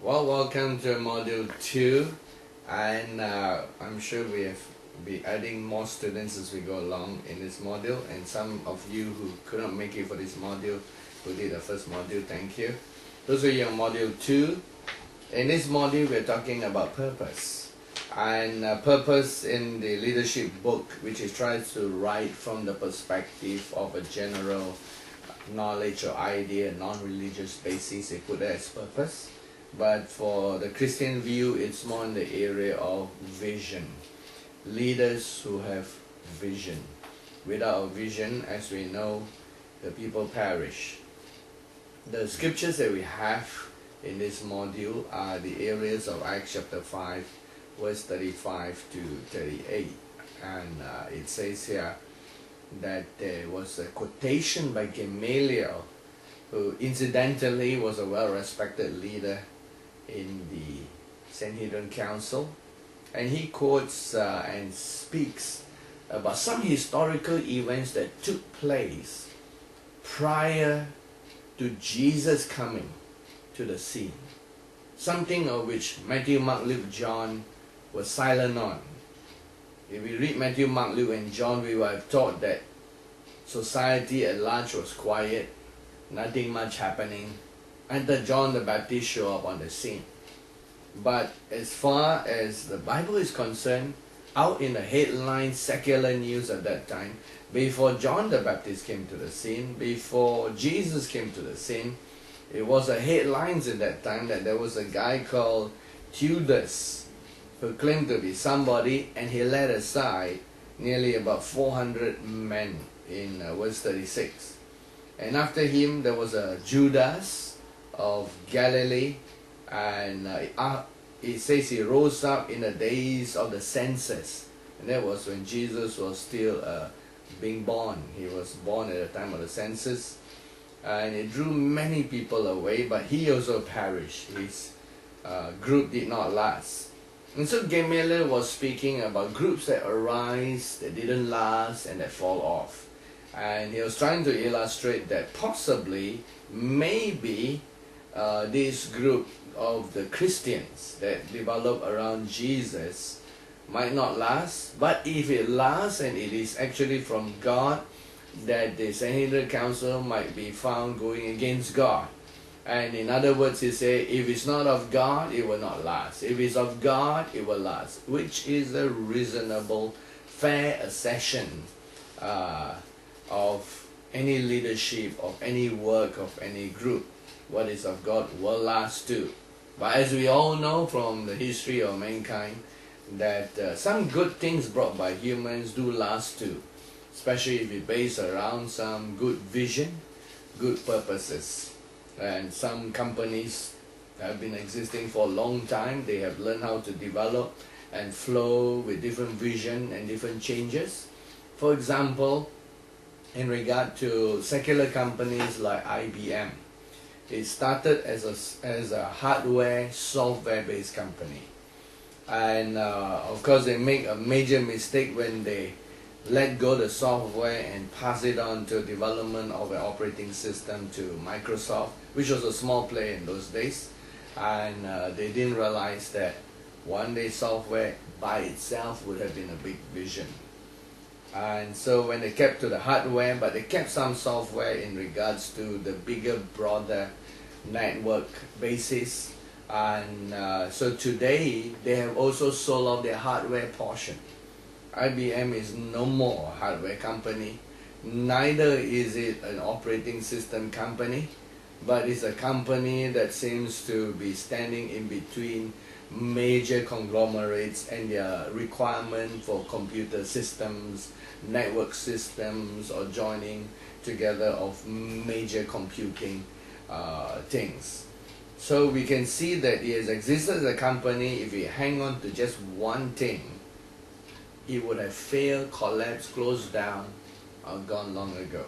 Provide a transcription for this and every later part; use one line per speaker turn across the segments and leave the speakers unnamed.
Well, welcome to Module 2, and I'm sure we have be adding more students as we go along in this module, and some of you who couldn't make it for this module, who did the first module, thank you. Those of you on Module 2, in this module we're talking about purpose, and purpose in the leadership book, which is tries to write from the perspective of a general knowledge or idea, non-religious basis, they put that as purpose. But for the Christian view, it's more in the area of vision. Leaders who have vision. Without a vision, as we know, the people perish. The scriptures that we have in this module are the areas of Acts chapter 5, verse 35 to 38. And it says here that there was a quotation by Gamaliel, who incidentally was a well-respected leader in the Sanhedrin Council, and he quotes and speaks about some historical events that took place prior to Jesus coming to the scene, something of which Matthew, Mark, Luke, John was silent on. If we read Matthew, Mark, Luke, and John, we would have thought that society at large was quiet, nothing much happening, until John the Baptist show up on the scene. But as far as the Bible is concerned, out in the headline secular news at that time, before John the Baptist came to the scene, before Jesus came to the scene, it was a headlines in that time that there was a guy called Theudas who claimed to be somebody, and he led aside nearly about 400 men in verse 36. And after him there was a Judas of Galilee, and it says he rose up in the days of the census, and that was when Jesus was still being born. He was born at the time of the census, and it drew many people away, but he also perished. His group did not last. And so Gamaliel was speaking about groups that arise, that didn't last, and that fall off. And he was trying to illustrate that possibly, maybe, this group of the Christians that develop around Jesus might not last, but if it lasts and it is actually from God, that the Sanhedrin Council might be found going against God. And in other words, he said, if it's not of God, it will not last. If it's of God, it will last, which is a reasonable, fair assertion of any leadership, of any work, of any group. What is of God will last too. But as we all know from the history of mankind, that some good things brought by humans do last too, especially if it's based around some good vision, good purposes. And some companies have been existing for a long time. They have learned how to develop and flow with different vision and different changes. For example, in regard to secular companies like IBM, it started as a hardware, software-based company. And of course, they make a major mistake when they let go the software and pass it on to development of an operating system to Microsoft, which was a small player in those days. And they didn't realize that one day software by itself would have been a big vision. And so when they kept to the hardware, but they kept some software in regards to the bigger, broader network basis. And so today they have also sold off their hardware portion. IBM is no more a hardware company, neither is it an operating system company, but it's a company that seems to be standing in between major conglomerates and their requirement for computer systems, network systems, or joining together of major computing things. So we can see that it has existed as a company. If we hang on to just one thing, it would have failed, collapsed, closed down, or gone long ago.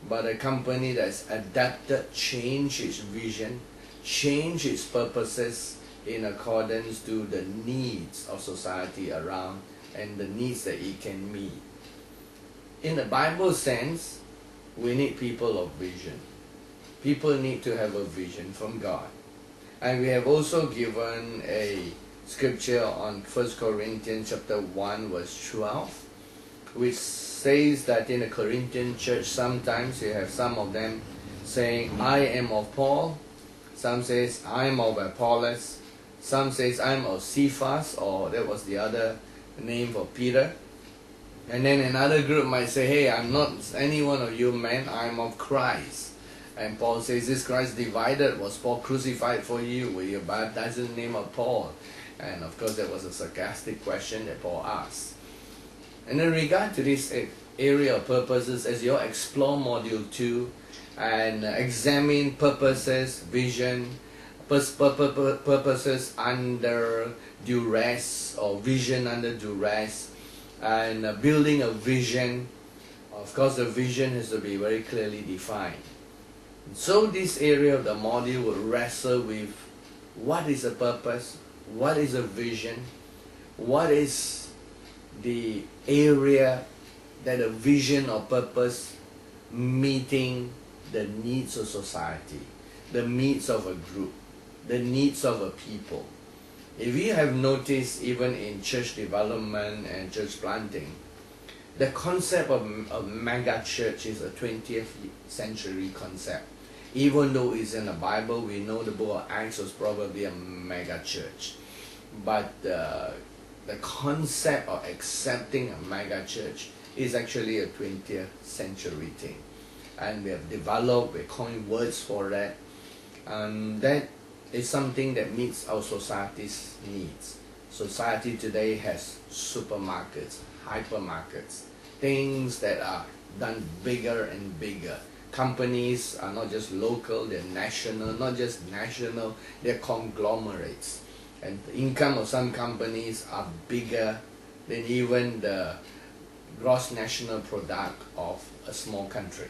But a company that's adapted, changed its vision, changed its purposes in accordance to the needs of society around and the needs that it can meet. In the Bible sense, we need people of vision. People need to have a vision from God. And we have also given a scripture on 1 Corinthians chapter 1 verse 12, which says that in the Corinthian church sometimes you have some of them saying, I am of Paul, some says, I am of Apollos, some says, I am of Cephas, or that was the other name for Peter. And then another group might say, hey, I'm not any one of you men, I'm of Christ. And Paul says, is Christ divided? Was Paul crucified for you? Were you baptized in the name of Paul? And of course that was a sarcastic question that Paul asked. And in regard to this area of purposes, as you explore module 2 and examine purposes, vision, purposes under duress or vision under duress, and building a vision, of course the vision has to be very clearly defined. So this area of the module will wrestle with what is a purpose, what is a vision, what is the area that a vision or purpose meeting the needs of society, the needs of a group, the needs of a people. If you have noticed, even in church development and church planting, the concept of mega church is a 20th century concept. Even though it's in the Bible, we know the book of Acts was probably a mega church. But the concept of accepting a mega church is actually a 20th century thing. And we have developed, we coined words for that. And that is something that meets our society's needs. Society today has supermarkets, hypermarkets, things that are done bigger and bigger. Companies are not just local, they're national, not just national, they're conglomerates. And the income of some companies are bigger than even the gross national product of a small country.